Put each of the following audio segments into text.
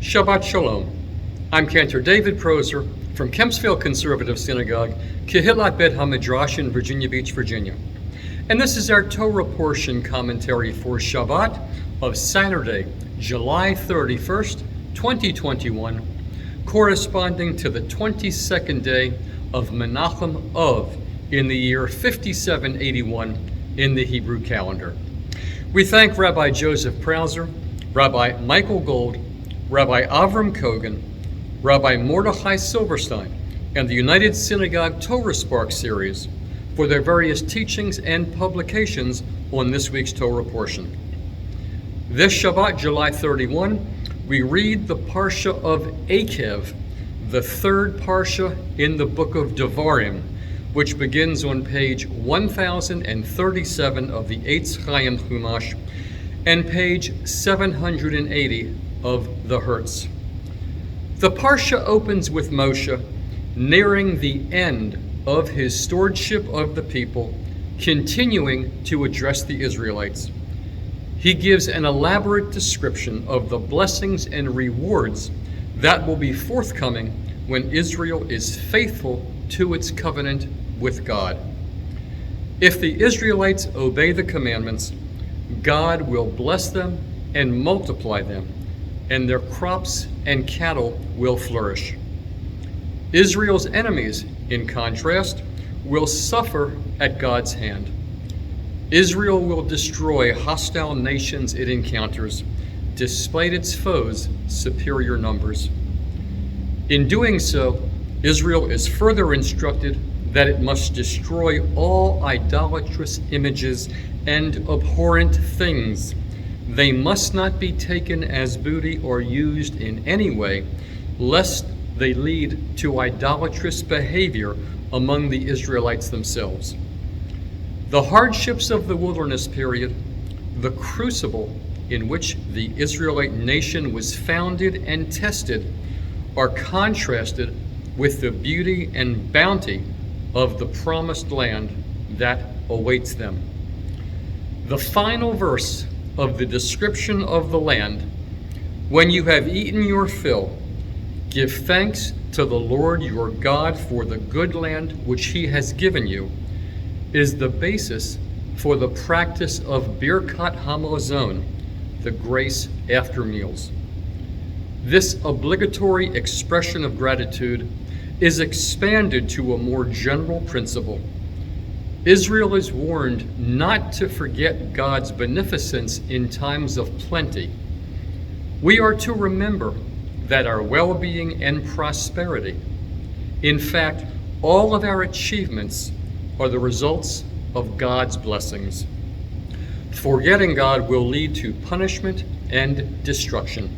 Shabbat Shalom. I'm Cantor David Proser from Kempsville Conservative Synagogue, Kehillat Bet HaMidrash in Virginia Beach, Virginia. And this is our Torah portion commentary for Shabbat of Saturday, July 31st, 2021, corresponding to the 22nd day of Menachem Av in the year 5781 in the Hebrew calendar. We thank Rabbi Joseph Prauser, Rabbi Michael Gold, Rabbi Avram Kogan, Rabbi Mordechai Silverstein, and the United Synagogue Torah Spark series for their various teachings and publications on this week's Torah portion. This Shabbat, July 31, we read the Parsha of Eikev, the third Parsha in the book of Devarim, which begins on page 1037 of the Eitz Chaim Chumash and page 780 of the Hertz. The Parsha opens with Moshe nearing the end of his stewardship of the people, continuing to address the Israelites. He gives an elaborate description of the blessings and rewards that will be forthcoming when Israel is faithful to its covenant with God. If the Israelites obey the commandments, God will bless them and multiply them, and their crops and cattle will flourish. Israel's enemies, in contrast, will suffer at God's hand. Israel will destroy hostile nations it encounters, despite its foes' superior numbers. In doing so, Israel is further instructed that it must destroy all idolatrous images and abhorrent things. They must not be taken as booty or used in any way, lest they lead to idolatrous behavior among the Israelites themselves. The hardships of the wilderness period, the crucible in which the Israelite nation was founded and tested, are contrasted with the beauty and bounty of the promised land that awaits them. The final verse of the description of the land, when you have eaten your fill, give thanks to the Lord your God for the good land which he has given you, is the basis for the practice of Birkat Hamazon, the grace after meals. This obligatory expression of gratitude is expanded to a more general principle. Israel is warned not to forget God's beneficence in times of plenty. We are to remember that our well-being and prosperity, in fact, all of our achievements, are the results of God's blessings. Forgetting God will lead to punishment and destruction.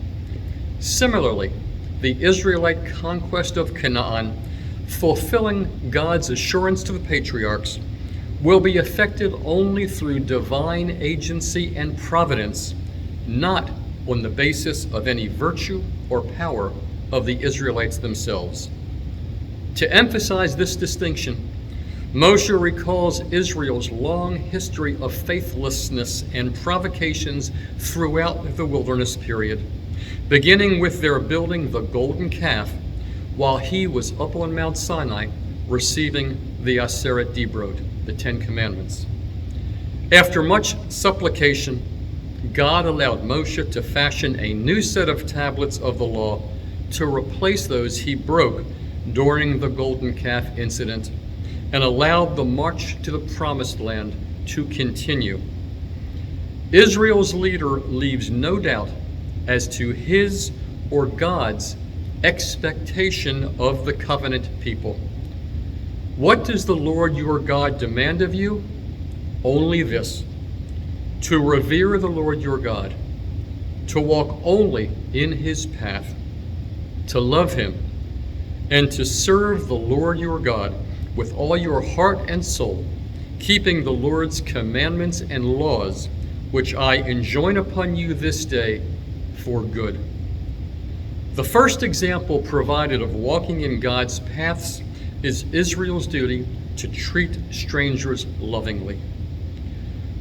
Similarly, the Israelite conquest of Canaan, fulfilling God's assurance to the patriarchs, will be effected only through divine agency and providence, not on the basis of any virtue or power of the Israelites themselves. To emphasize this distinction, Moshe recalls Israel's long history of faithlessness and provocations throughout the wilderness period, beginning with their building the golden calf while he was up on Mount Sinai receiving the Aseret Dibrot, the Ten Commandments. After much supplication, God allowed Moshe to fashion a new set of tablets of the law to replace those he broke during the golden calf incident, and allowed the march to the promised land to continue. Israel's leader leaves no doubt as to his or God's expectation of the covenant people. What does the Lord your God demand of you? Only this: to revere the Lord your God, to walk only in his path, to love him, and to serve the Lord your God with all your heart and soul, keeping the Lord's commandments and laws, which I enjoin upon you this day for good. The first example provided of walking in God's paths is Israel's duty to treat strangers lovingly.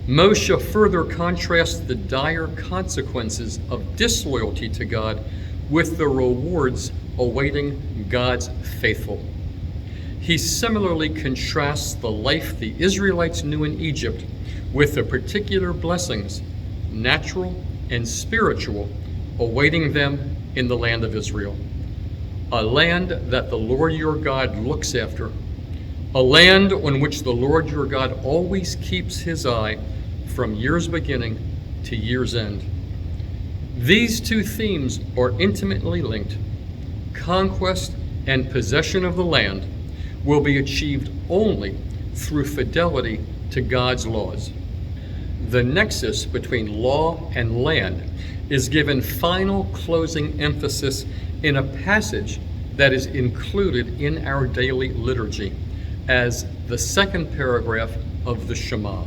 Moshe further contrasts the dire consequences of disloyalty to God with the rewards awaiting God's faithful. He similarly contrasts the life the Israelites knew in Egypt with the particular blessings, natural and spiritual, awaiting them in the land of Israel. A land that the Lord your God looks after, a land on which the Lord your God always keeps his eye from year's beginning to year's end. These two themes are intimately linked. Conquest and possession of the land will be achieved only through fidelity to God's laws. The nexus between law and land is given final closing emphasis in a passage that is included in our daily liturgy as the second paragraph of the Shema.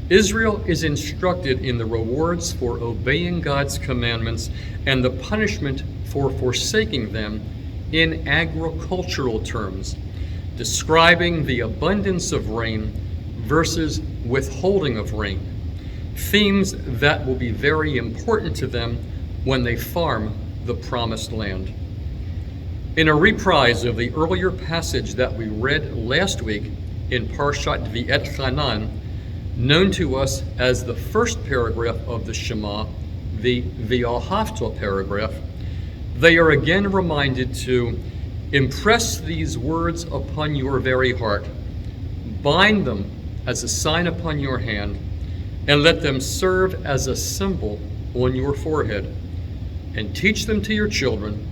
Israel is instructed in the rewards for obeying God's commandments and the punishment for forsaking them in agricultural terms, describing the abundance of rain versus withholding of rain, themes that will be very important to them when they farm the promised land. In a reprise of the earlier passage that we read last week in Parshat Eikev, known to us as the first paragraph of the Shema, the V'ahavta paragraph, they are again reminded to impress these words upon your very heart, bind them as a sign upon your hand, and let them serve as a symbol on your forehead, and teach them to your children,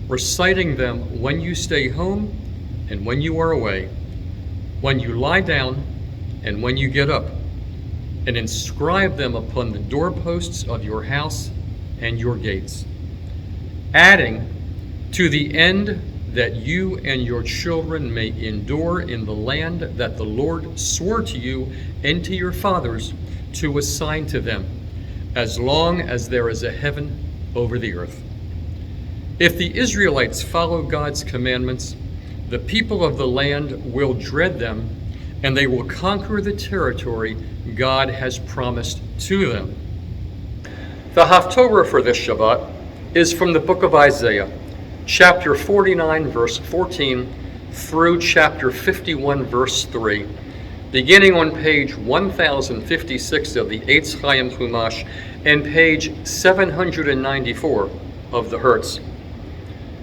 reciting them when you stay home and when you are away, when you lie down and when you get up, and inscribe them upon the doorposts of your house and your gates, adding, to the end that you and your children may endure in the land that the Lord swore to you and to your fathers to assign to them, as long as there is a heaven over the earth. If the Israelites follow God's commandments, the people of the land will dread them, and they will conquer the territory God has promised to them. The Haftorah for this Shabbat is from the book of Isaiah, chapter 49, verse 14, through chapter 51, verse 3, beginning on page 1056 of the Eitz Chaim Chumash and page 794 of the Hertz.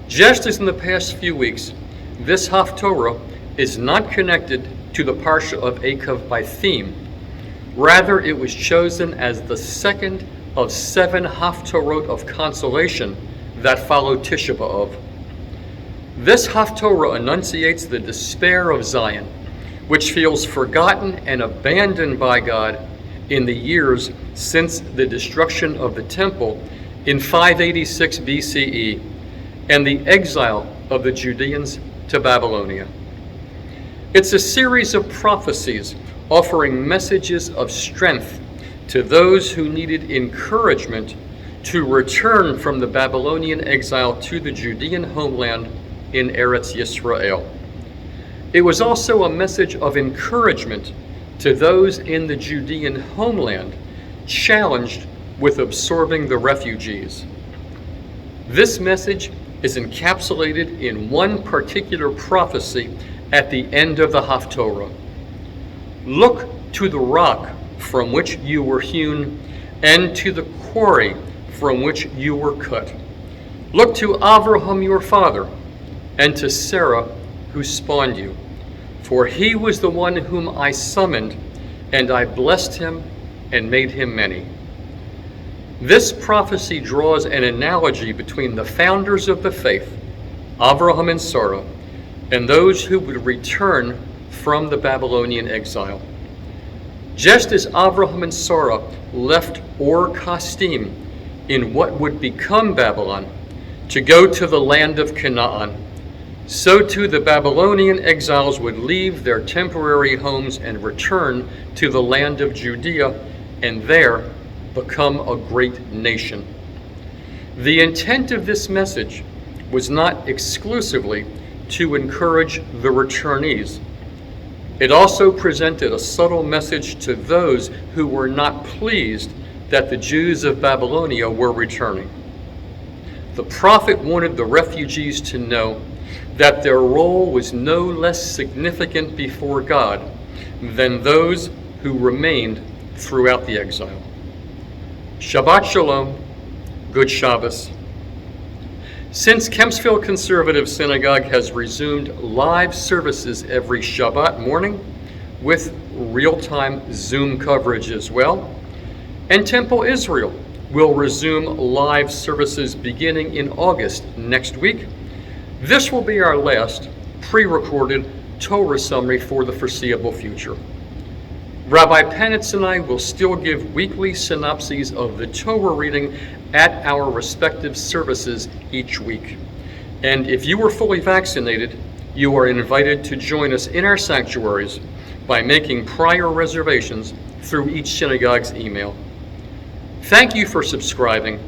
Just as in the past few weeks, this Haftorah is not connected to the Parsha of Eikev by theme. Rather, it was chosen as the second of 7 Haftorot of consolation that follow Tisha B'Av. This Haftorah enunciates the despair of Zion, which feels forgotten and abandoned by God in the years since the destruction of the temple in 586 BCE and the exile of the Judeans to Babylonia. It's a series of prophecies offering messages of strength to those who needed encouragement to return from the Babylonian exile to the Judean homeland in Eretz Yisrael. It was also a message of encouragement to those in the Judean homeland challenged with absorbing the refugees. This message is encapsulated in one particular prophecy at the end of the Haftorah. Look to the rock from which you were hewn, and to the quarry from which you were cut. Look to Abraham your father, and to Sarah who spawned you. For he was the one whom I summoned, and I blessed him and made him many. This prophecy draws an analogy between the founders of the faith, Abraham and Sarah, and those who would return from the Babylonian exile. Just as Abraham and Sarah left Ur Kasdim in what would become Babylon to go to the land of Canaan, so too the Babylonian exiles would leave their temporary homes and return to the land of Judea and there become a great nation. The intent of this message was not exclusively to encourage the returnees. It also presented a subtle message to those who were not pleased that the Jews of Babylonia were returning. the prophet wanted the refugees to know that their role was no less significant before God than those who remained throughout the exile. Shabbat Shalom, good Shabbos. Since Kempsville Conservative Synagogue has resumed live services every Shabbat morning with real-time Zoom coverage as well, and Temple Israel will resume live services beginning in August next week, this will be our last pre-recorded Torah summary for the foreseeable future. Rabbi Panitz and I will still give weekly synopses of the Torah reading at our respective services each week. And if you are fully vaccinated, you are invited to join us in our sanctuaries by making prior reservations through each synagogue's email. Thank you for subscribing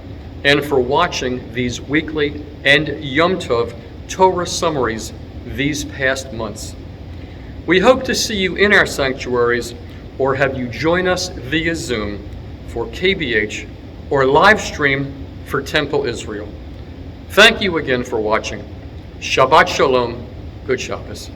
and for watching these weekly and Yom Tov Torah summaries these past months. We hope to see you in our sanctuaries or have you join us via Zoom for KBH or live stream for Temple Israel. Thank you again for watching. Shabbat Shalom, good Shabbos.